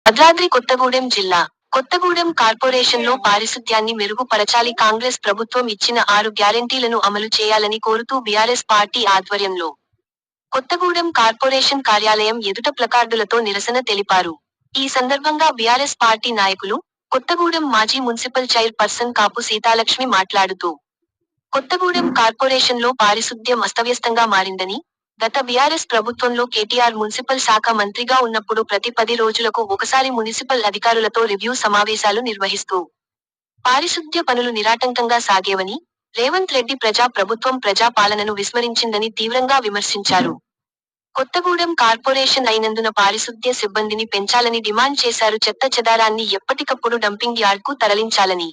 భద్రాద్రి కొత్తగూడెం జిల్లా కొత్తగూడెం కార్పొరేషన్లో పారిశుద్ధ్యాన్ని మెరుగుపరచాలి. కాంగ్రెస్ ప్రభుత్వం ఇచ్చిన 6 గ్యారెంటీలను అమలు చేయాలని కోరుతూ బీఆర్ఎస్ పార్టీ ఆధ్వర్యంలో కొత్తగూడెం కార్పొరేషన్ కార్యాలయం ఎదుట ప్లకార్డులతో నిరసన తెలిపారు. ఈ సందర్భంగా బీఆర్ఎస్ పార్టీ నాయకులు, కొత్తగూడెం మాజీ మున్సిపల్ చైర్ పర్సన్ కాపు సీతాలక్ష్మి మాట్లాడుతూ, కొత్తగూడెం కార్పొరేషన్లో పారిశుద్ధ్యం అస్తవ్యస్తంగా మారిందని, గత బీఆర్ఎస్ ప్రభుత్వంలో కేటీఆర్ మున్సిపల్ శాఖ మంత్రిగా ఉన్నప్పుడు ప్రతి 10 రోజులకు ఒకసారి మునిసిపల్ అధికారులతో రివ్యూ సమావేశాలు నిర్వహిస్తూ పారిశుద్ధ్య పనులు నిరాటంకంగా సాగేవని, రేవంత్ రెడ్డి ప్రభుత్వం ప్రజా పాలనను విస్మరించిందని తీవ్రంగా విమర్శించారు. కొత్తగూడెం కార్పొరేషన్ అయినందున పారిశుద్ధ్య సిబ్బందిని పెంచాలని డిమాండ్ చేశారు. చెత్త చెదారాన్ని ఎప్పటికప్పుడు డంపింగ్ యార్డ్కు తరలించాలని,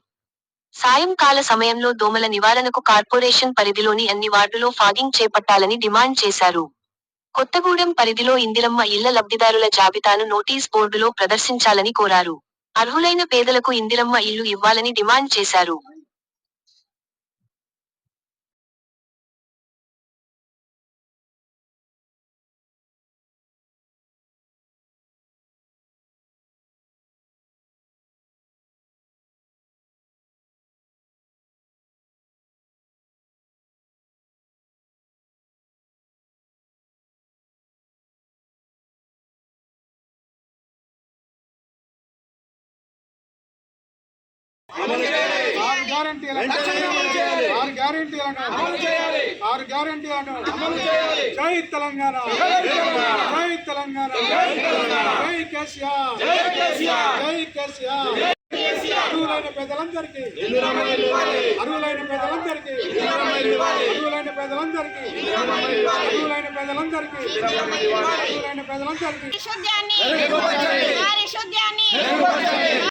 సాయంకాల సమయంలో దోమల నివారణకు కార్పొరేషన్ పరిధిలోని అన్ని వార్డులో ఫాగింగ్ చేపట్టాలని డిమాండ్ చేశారు. కొత్తగూడెం పరిధిలో ఇందిరమ్మ ఇళ్ల లబ్ధిదారుల జాబితాను నోటీస్ బోర్డులో ప్రదర్శించాలని కోరారు. అర్హులైన పేదలకు ఇందిరమ్మ ఇళ్లు ఇవ్వాలని డిమాండ్ చేశారు. ఆరు గ్యారెంటీలను జై తెలంగాణ, జై తెలంగాణ, జై కేసీఆర్, జై కేసీఆర్. అర్హులైన పేదలందరికీ, అర్హులైన పేదలందరికీ, అర్హులైన పేదలందరికీ, అర్హులైన పేదలందరికీ, అర్హులైన పేదలందరికీ